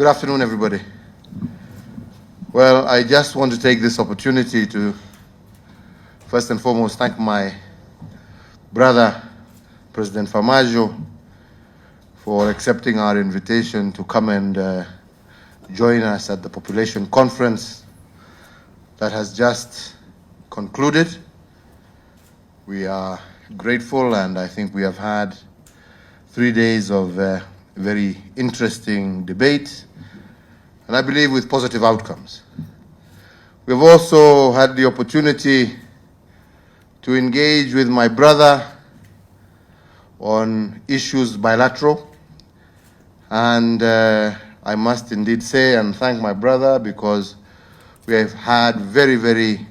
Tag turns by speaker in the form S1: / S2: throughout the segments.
S1: Good afternoon, everybody. Well, I just want to take this opportunity to first and foremost thank my brother, President Farmajo, for accepting our invitation to come and join us at the population conference that has just concluded. We are grateful, and I think we have had 3 days of very interesting debate, and I believe with positive outcomes. We've also had the opportunity to engage with my brother on issues bilateral, and I must indeed say and thank my brother because we have had very, very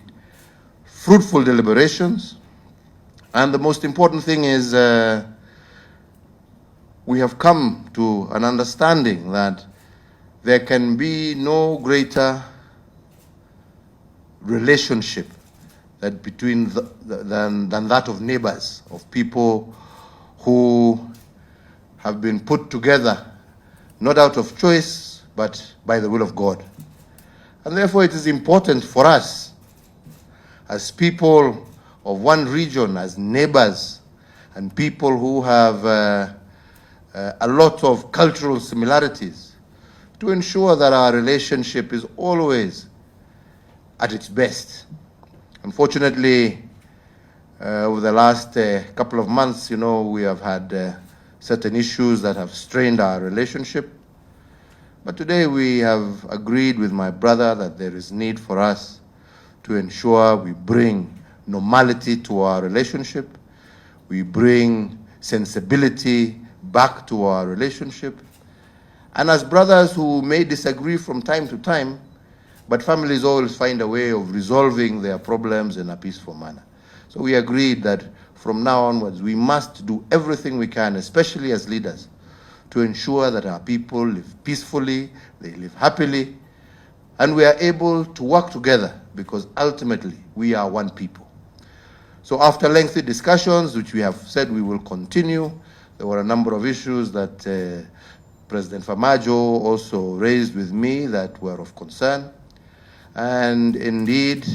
S1: fruitful deliberations, and the most important thing is we have come to an understanding that there can be no greater relationship that between than that of neighbors, of people who have been put together not out of choice but by the will of God. And therefore it is important for us as people of one region, as neighbors, and people who have a lot of cultural similarities, to ensure that our relationship is always at its best. Unfortunately, over the last couple of months, we have had certain issues that have strained our relationship. But today we have agreed with my brother that there is need for us to ensure we bring normality to our relationship, we bring sensibility back to our relationship. And as brothers who may disagree from time to time, but families always find a way of resolving their problems in a peaceful manner. So we agreed that from now onwards, we must do everything we can, especially as leaders, to ensure that our people live peacefully, they live happily, and we are able to work together because ultimately we are one people. So after lengthy discussions, which we have said we will continue, there were a number of issues that President Farmajo also raised with me that were of concern. And indeed,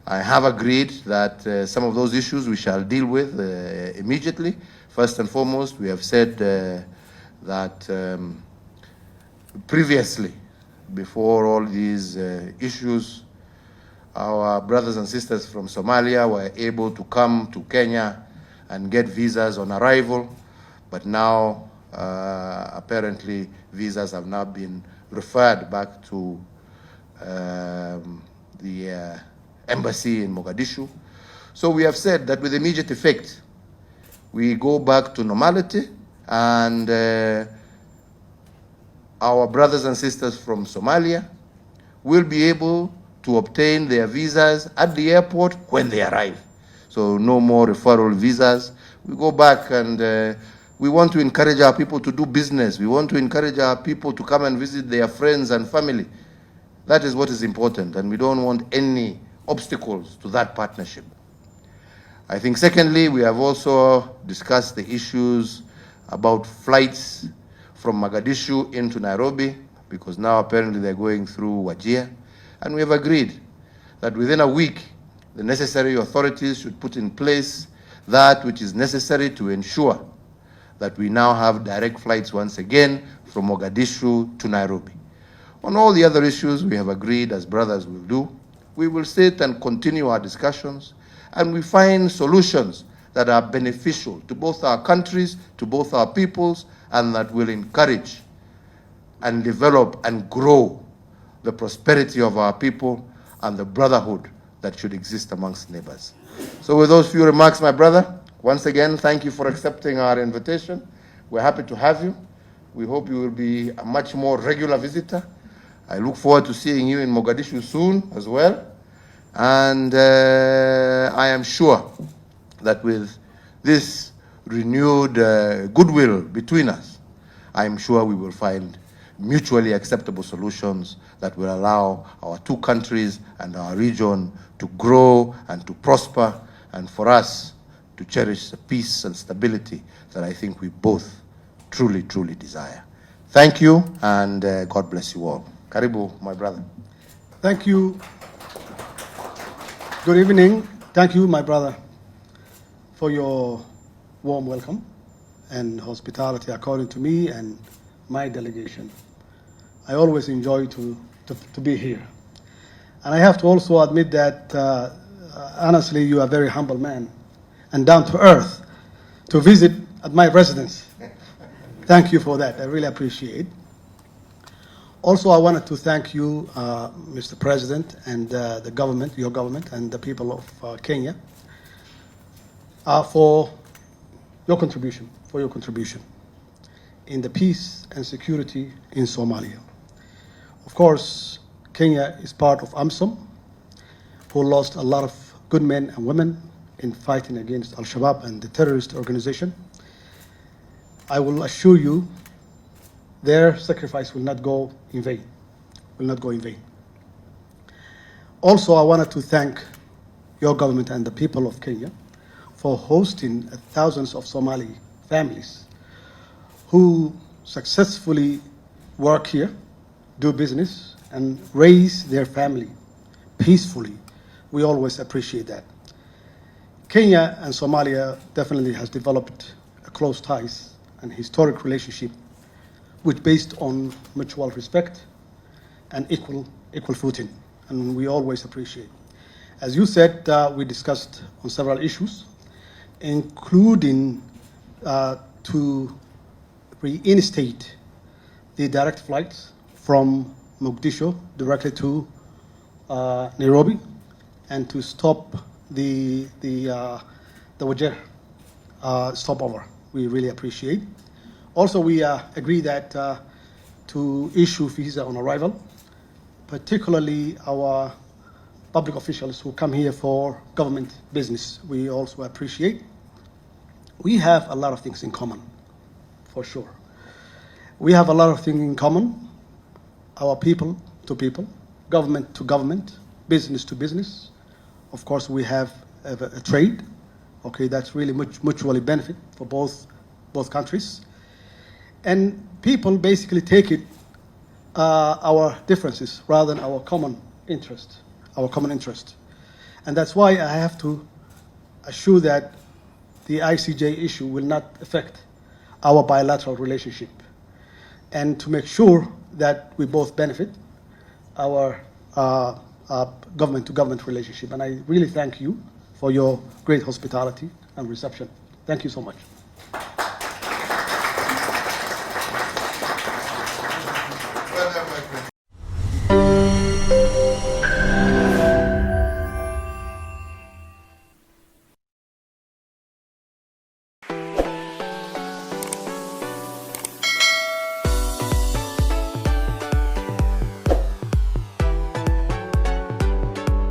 S1: I have agreed that some of those issues we shall deal with immediately. First and foremost, we have said that previously, before all these issues, our brothers and sisters from Somalia were able to come to Kenya and get visas on arrival, but now apparently visas have now been referred back to the embassy in Mogadishu. So we have said that with immediate effect, we go back to normality, and our brothers and sisters from Somalia will be able to obtain their visas at the airport when they arrive. So no more referral visas. We go back, and we want to encourage our people to do business. We want to encourage our people to come and visit their friends and family. That is what is important, and we don't want any obstacles to that partnership. I think secondly, we have also discussed the issues about flights from Mogadishu into Nairobi, because now apparently they're going through Wajir. And we have agreed that within a week, the necessary authorities should put in place that which is necessary to ensure that we now have direct flights once again from Mogadishu to Nairobi. On all the other issues, we have agreed, as brothers will do, we will sit and continue our discussions, and we find solutions that are beneficial to both our countries, to both our peoples, and that will encourage and develop and grow the prosperity of our people and the brotherhood that should exist amongst neighbors. So with those few remarks, my brother, once again, thank you for accepting our invitation. We're happy to have you. We hope you will be a much more regular visitor. I look forward to seeing you in Mogadishu soon as well. And I am sure that with this renewed goodwill between us, I am sure we will find mutually acceptable solutions that will allow our two countries and our region to grow and to prosper, and for us to cherish the peace and stability that I think we both truly, truly desire. Thank you, and God bless you all. Karibu, my brother.
S2: Thank you. Good evening. Thank you, my brother, for your warm welcome and hospitality according to me and my delegation. I always enjoy to be here. And I have to also admit that, honestly, you are a very humble man and down to earth to visit at my residence. Thank you for that. I really appreciate. Also, I wanted to thank you, Mr. President, and the government, your government, and the people of Kenya for your contribution, in the peace and security in Somalia. Of course, Kenya is part of AMSOM, who lost a lot of good men and women in fighting against Al-Shabaab and the terrorist organization. I will assure you their sacrifice will not go in vain, Also, I wanted to thank your government and the people of Kenya for hosting thousands of Somali families who successfully work here, do business, and raise their family peacefully. We always appreciate that. Kenya and Somalia definitely has developed a close ties and historic relationship which based on mutual respect and equal footing, and we always appreciate. As you said, we discussed on several issues, including to reinstate the direct flights from Mogadishu directly to Nairobi, and to stop the Wajir stopover. We really appreciate. Also, we agree that to issue visa on arrival, particularly our public officials who come here for government business. We also appreciate. We have a lot of things in common, for sure. We have a lot of things in common, our people to people, government to government, business to business. Of course, we have a trade, okay, that's really mutually benefit for both countries. And people basically take it our differences rather than our common interest. And that's why I have to assure that the ICJ issue will not affect our bilateral relationship, and to make sure that we both benefit our government-to-government relationship. And I really thank you for your great hospitality and reception. Thank you so much.